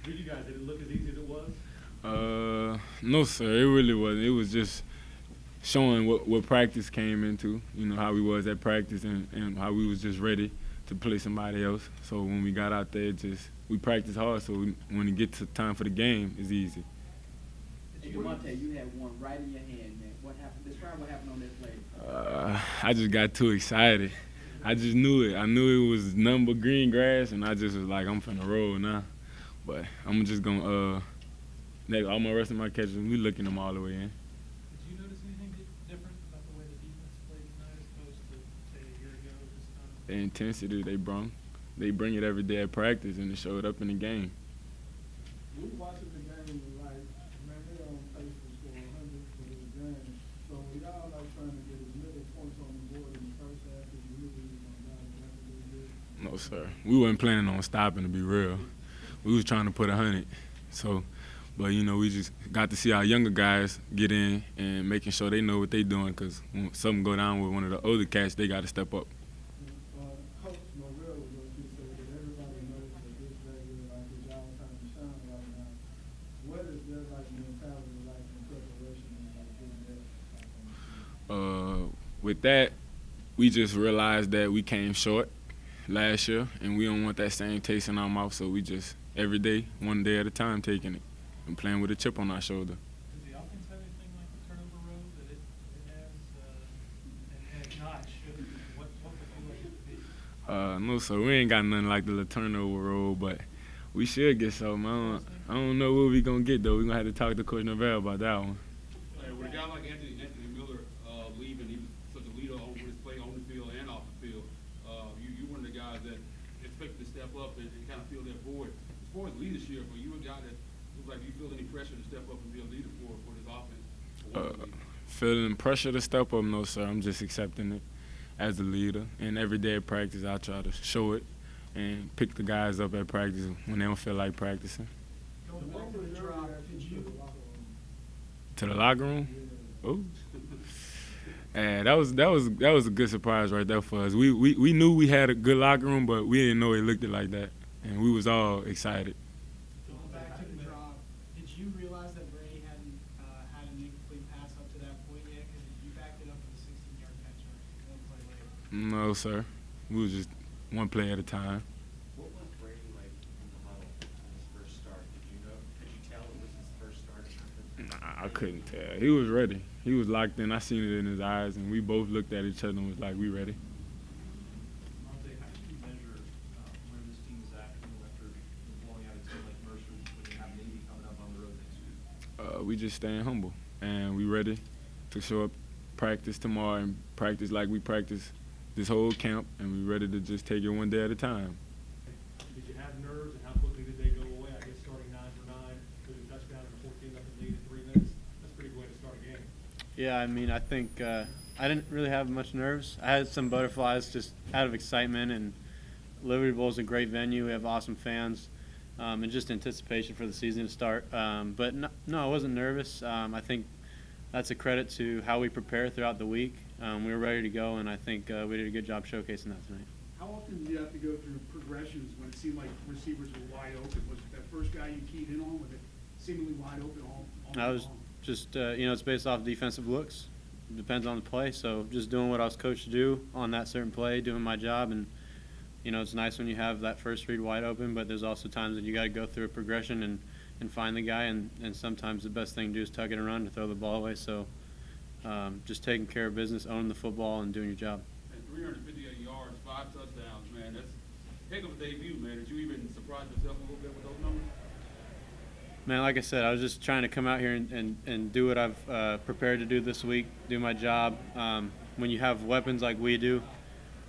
For you guys, did it look as easy as it was? No, sir. It really wasn't. It was just showing what practice came into. You know how we was at practice and how we was just ready to play somebody else. So when we got out there, we practiced hard. So when it get to time for the game, it's easy. Hey, Monte, you had one right in your hand, man. What happened? Describe what happened on that play. I just got too excited. I just knew it. I knew it was nothing but green grass, and I just was like, I'm finna roll now. But I'm just gonna all my rest of my catches, we looking them all the way in. Did you notice anything different about the way the defense played tonight as opposed to, say, a year ago this time? The intensity they bring it every day at practice, and it showed up in the game. We watching the game like, man, they're on pace to score 100 for this game. So y'all like trying to get as many points on the board in the first half as you knew we was going to down the back a little bit. No, sir. We wasn't planning on stopping, to be real. We was trying to put 100. So, but, you know, we just got to see our younger guys get in and making sure they know what they doing, because when something go down with one of the older cats, they got to step up. Coach Norvell was going to say that everybody knows that this regular like is y'all time to shine right now. What is their like mentality like in preparation and like getting that on the field? With that, we just realized that we came short last year, and we don't want that same taste in our mouth, so we just every day, one day at a time, taking it and playing with a chip on our shoulder. Does the offense have anything like the turnover road that it has? And if not, what would you like it to be? No, sir. We ain't got nothing like the little turnover road, but we should get something. I don't know what we gonna get though. We gonna have to talk to Coach Norvell about that one. Hey, with a guy like Anthony Miller leaving, he was such a leader with his play on the field and off the field. You one of the guys that expected to step up and kind of fill that void. As far as leadership, are you a guy that looks like you feel any pressure to step up and be a leader for this offense? Feeling pressure to step up, no, sir. I'm just accepting it as a leader. And every day at practice, I try to show it and pick the guys up at practice when they don't feel like practicing. Going back to the drop, did you? To the locker room? Oh. And that was a good surprise right there for us. We knew we had a good locker room, but we didn't know it looked like that. And we was all excited. Going back to the drop, did you realize that Brady hadn't had an incomplete pass up to that point yet? Because you backed it up with a 16-yard catch one play later. No, sir. We was just one play at a time. What was Brady like in the huddle in his first start? Did you know? Could you tell it was his first start or something? Nah, I couldn't tell. He was ready. He was locked in. I seen it in his eyes, and we both looked at each other and was like, we ready. Monte, how do you measure where this team is at after blowing out a team like Mercer when you have Navy coming up on the road next week? We just staying humble, and we ready to show up practice tomorrow and practice like we practice this whole camp, and we ready to just take it one day at a time. Did you have nerves, and how quickly did they go away? I guess starting 9 for 9 with a touchdown and a 14-0 lead in 3 minutes. That's a pretty good way to start a game. Yeah, I mean, I think I didn't really have much nerves. I had some butterflies just out of excitement, and Liberty Bowl is a great venue. We have awesome fans, and just anticipation for the season to start. But no, I wasn't nervous. I think that's a credit to how we prepare throughout the week. We were ready to go, and I think we did a good job showcasing that tonight. How often do you have to go through progressions when it seemed like receivers were wide open? Was it that first guy you keyed in on, was it seemingly wide open all I was just, it's based off defensive looks. It depends on the play. So just doing what I was coached to do on that certain play, doing my job. And, it's nice when you have that first read wide open, but there's also times that you got to go through a progression and find the guy. And sometimes the best thing to do is tug it and run to throw the ball away. So just taking care of business, owning the football, and doing your job. And 358 yards, 5 touchdowns, man. That's a heck of a debut, man. Did you even surprise yourself a little bit with those numbers? Man, like I said, I was just trying to come out here and do what I've prepared to do this week, do my job. When you have weapons like we do,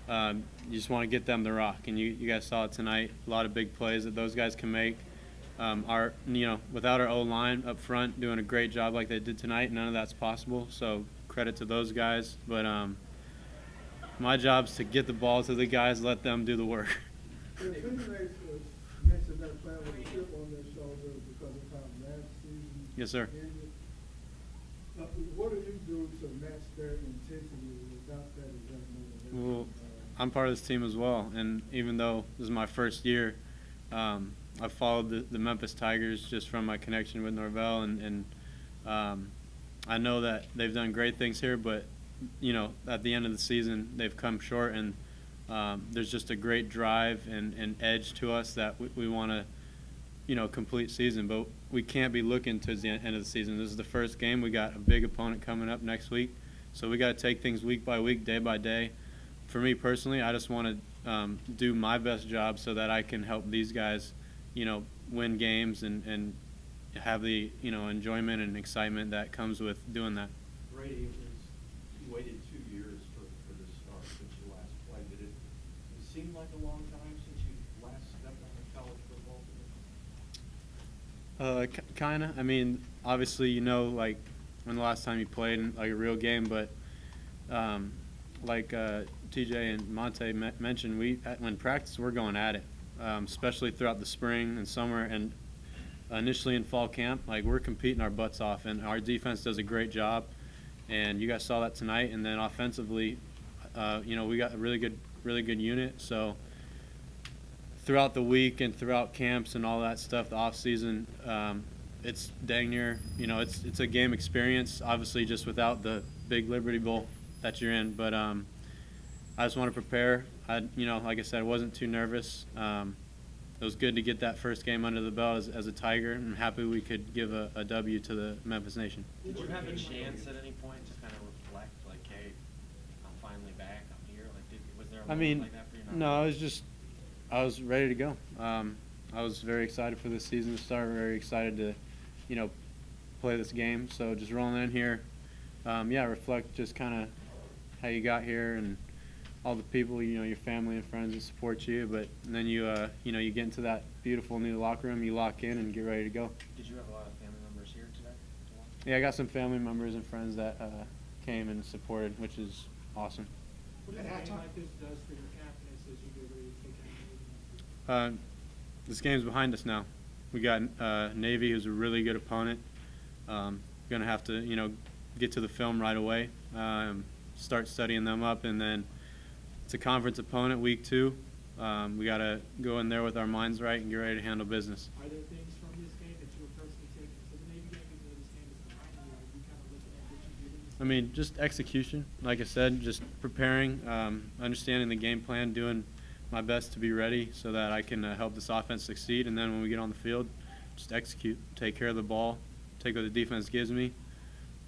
you just want to get them the rock. And you guys saw it tonight, a lot of big plays that those guys can make. Without our O-line up front doing a great job like they did tonight, none of that's possible. So credit to those guys. But my job is to get the ball to the guys, let them do the work. The teammates mentioned that playing with a chip on their shoulder because of how last season Yes, sir. ended. What do you do to match their intensity without that adrenaline? Well, I'm part of this team as well, and even though this is my first year, I've followed the Memphis Tigers just from my connection with Norvell, and I know that they've done great things here, but at the end of the season they've come short, and there's just a great drive and edge to us that we want to complete season, but we can't be looking to the end of the season. This is the first game. We got a big opponent coming up next week, so we got to take things week by week, day by day. For me personally, I just want to do my best job so that I can help these guys, win games and have the enjoyment and excitement that comes with doing that. Brady, you waited 2 years for this start since you last played. Did it seem like a long time since you last stepped on the college football field? Kind of. I mean, obviously, like when the last time you played in like a real game, but like TJ and Monte mentioned, when practice we're going at it, especially throughout the spring and summer, and initially in fall camp, like we're competing our butts off, and our defense does a great job, and you guys saw that tonight. And then offensively, we got a really good unit. So throughout the week and throughout camps and all that stuff, the off season, it's dang near, it's a game experience, obviously just without the big Liberty Bowl that you're in. But I just want to prepare. Like I said, I wasn't too nervous. It was good to get that first game under the belt as a Tiger. I'm happy we could give a W to the Memphis Nation. Did you have a chance at any point to kind of reflect, like, hey, I'm finally back, I'm here? Like, was there a moment like that for you? No, I was ready to go. I was very excited for this season to start, very excited to, play this game. So just rolling in here, reflect just kind of how you got here and all the people, your family and friends that support you. But then you get into that beautiful new locker room, you lock in and get ready to go. Did you have a lot of family members here today to watch? Yeah, I got some family members and friends that came and supported, which is awesome. What does a game like this does for your confidence as you get ready to take on This game's behind us now. We got Navy, who's a really good opponent. Going to have to, get to the film right away, start studying them up, and then it's a conference opponent week 2. We got to go in there with our minds right and get ready to handle business. Are there things from this game that you were personally taking to the Navy game, even though this game is behind you? Are you kind of looking at what you did in this I mean, just execution. Like I said, just preparing, understanding the game plan, doing my best to be ready so that I can help this offense succeed. And then when we get on the field, just execute, take care of the ball, take what the defense gives me,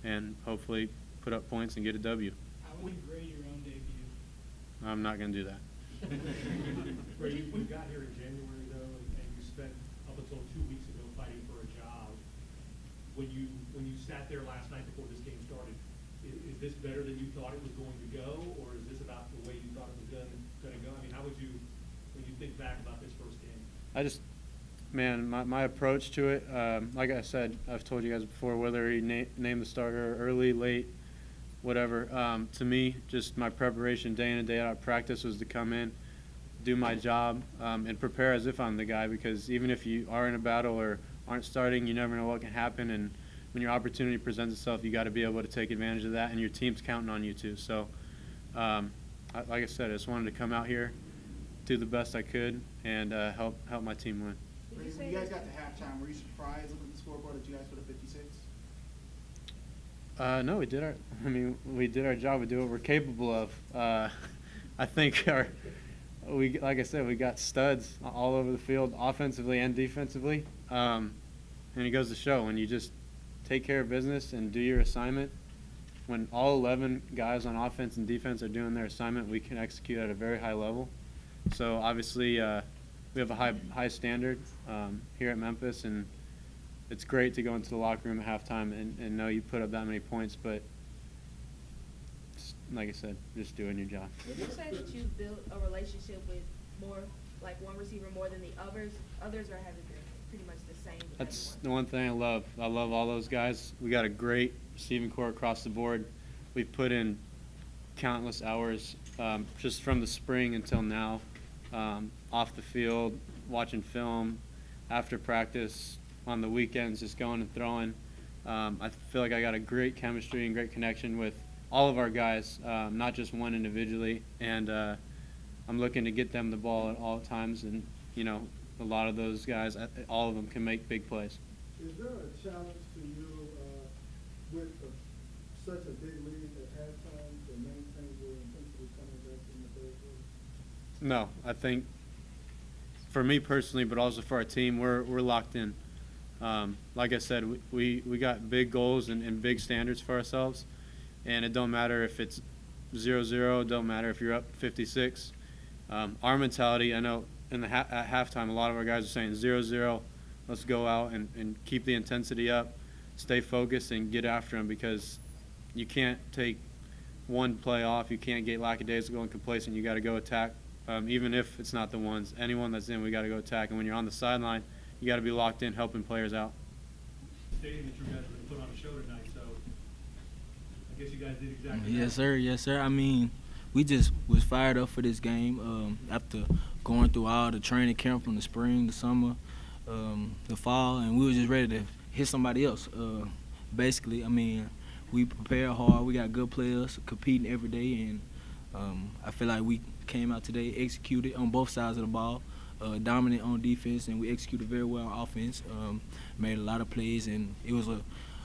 and hopefully put up points and get a W. How would you grade your own debut? I'm not going to do that. Brady, you got here in January, though, and you spent up until 2 weeks ago fighting for a job. When you sat there last night before this game started, is this better than you thought it was going to go, or is this about the way you thought it was going to go? I mean, how would you, when you think back about this first game? My approach to it, like I said, I've told you guys before, whether he named the starter early, late, whatever, to me, just my preparation day in and day out of practice was to come in, do my job, and prepare as if I'm the guy, because even if you are in a battle or aren't starting, you never know what can happen, and when your opportunity presents itself, you got to be able to take advantage of that, and your team's counting on you too. So, like I said, I just wanted to come out here, do the best I could, and help my team win. When you guys got to halftime, were you surprised looking at the scoreboard that you guys put up 56? No, we did our job. We do what we're capable of. I think like I said, we got studs all over the field, offensively and defensively. And it goes to show, when you just take care of business and do your assignment, when all 11 guys on offense and defense are doing their assignment, we can execute at a very high level. So obviously, we have a high standard here at Memphis, and it's great to go into the locker room at halftime and know you put up that many points, but like I said, just doing your job. Would you say that you built a relationship with more, like one receiver more than the others, or have it been pretty much the same? That's the one thing I love. I love all those guys. We got a great receiving corps across the board. We've put in countless hours just from the spring until now, off the field, watching film, after practice, on the weekends, just going and throwing. I feel like I got a great chemistry and great connection with all of our guys, not just one individually. And I'm looking to get them the ball at all times. And, a lot of those guys, all of them can make big plays. Is there a challenge to you with such a big lead at halftime to maintain your intensity coming back in the third quarter? No, I think for me personally, but also for our team, we're locked in. Like I said, we got big goals and big standards for ourselves, and it don't matter if it's 0-0, don't matter if you're up 56. Our mentality, I know at halftime, a lot of our guys are saying 0-0, let's go out and keep the intensity up, stay focused, and get after them, because you can't take one play off. You can't get lackadaisical and complacent. You got to go attack, even if it's not the ones. Anyone that's in, we got to go attack. And when you're on the sideline, you got to be locked in, helping players out. Stating that you guys were going to put on a show tonight, so I guess you guys did exactly Yes, that. sir. Yes, sir. I mean, we just was fired up for this game after going through all the training camp from the spring, the summer, the fall, and we were just ready to hit somebody else. Basically, I mean, we prepare hard. We got good players competing every day, and I feel like we came out today, executed on both sides of the ball, dominant on defense, and we executed very well on offense. Made a lot of plays, and it was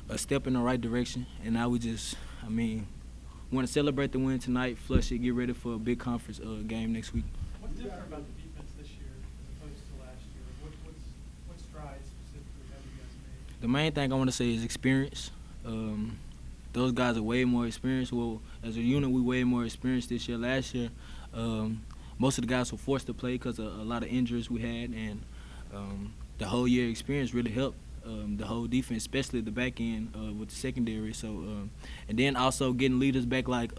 a step in the right direction. And now we just, I mean, want to celebrate the win tonight, flush it, get ready for a big conference game next week. What's different about the defense this year as opposed to last year? What strides specifically have you guys made? The main thing I want to say is experience. Those guys are way more experienced. Well, as a unit, we way more experienced this year. Last year, most of the guys were forced to play because of a lot of injuries we had, and the whole year experience really helped the whole defense, especially the back end with the secondary. So, and then also getting leaders back like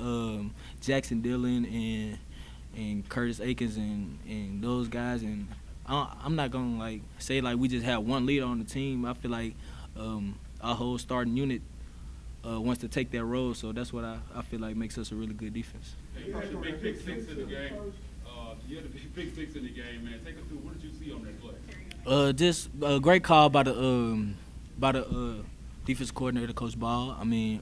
Jackson Dillon and Curtis Akins and those guys. And I'm not gonna like say like we just have one leader on the team. I feel like our whole starting unit wants to take that role. So that's what I feel like makes us a really good defense. Hey, Coach, the big six in the game. You had the big six in the game, man. Take us through. What did you see on that play? Just a great call by the defense coordinator, Coach Ball. I mean,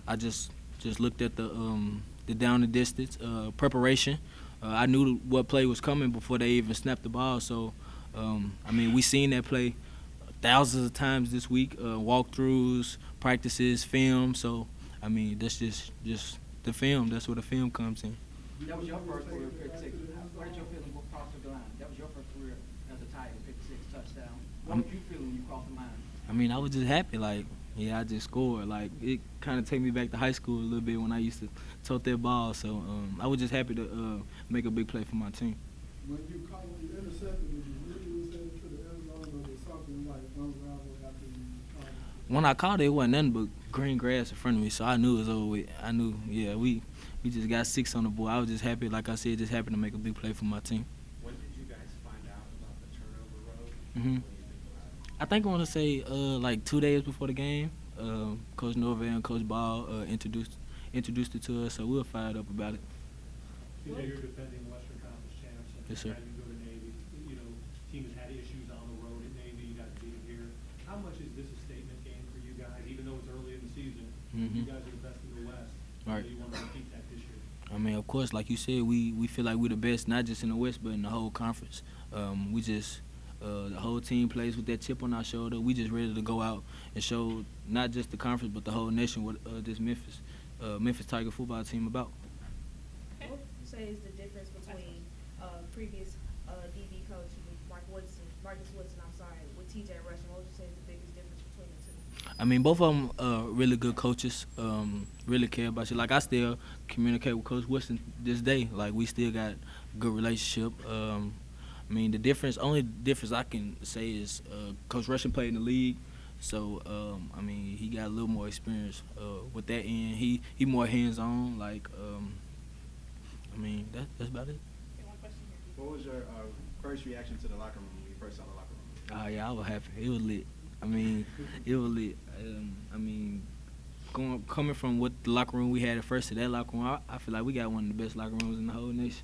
I just looked at the down and distance preparation. I knew what play was coming before they even snapped the ball. So, I mean, we seen that play thousands of times this week. Walkthroughs, practices, film. So, I mean, that's just the film. That's where the film comes in. That was your first career pick six. What did you feel when you crossed the line? That was your first career as a Tiger, pick six touchdown. What did you feel when you crossed the line? I mean, I was just happy. Like, yeah, I just scored. Like, it kind of take me back to high school a little bit when I used to tote that ball. So I was just happy to make a big play for my team. When you intercepted, did you really was headed to the end zone, or was something like unraveled after you caught it? When I caught it wasn't nothing but green grass in front of me, so I knew it was over with. I knew, yeah, we just got 6 on the board. I was just happy, like I said, just happy to make a big play for my team. When did you guys find out about the turnover road? Mm-hmm. I think I want to say like 2 days before the game, Coach Norvell and Coach Ball introduced it to us, so we were fired up about it. Today you're defending Western Conference champs. And Yes, sir. You go to Navy. You know, team has had issues on the road at Navy. You got to beat it here. How much is this a statement game for you guys? Even though it's early in the season, Mm-hmm. you guys are the best in the West. Right. So you want to repeat that this year. I mean, of course, like you said, we feel like we're the best, not just in the West, but in the whole conference. We just the whole team plays with that chip on our shoulder. We just ready to go out and show not just the conference, but the whole nation what this Memphis Tiger football team about. What would you say is the difference between previous DB coach Marcus Woodson, with TJ Rushing? What would you say is the biggest difference between the two? I mean, both of them really good coaches, really care about you. Like, I still communicate with Coach Woodson this day. Like, we still got a good relationship. I mean, only difference I can say is Coach Rushing played in the league. So, I mean, he got a little more experience with that end. He more hands-on. Like, I mean, that's about it. What was your first reaction to the locker room when you first saw the locker room? Oh, yeah, I was happy. It was lit. I mean, it was lit. I mean, coming from what the locker room we had at first to that locker room, I feel like we got one of the best locker rooms in the whole nation.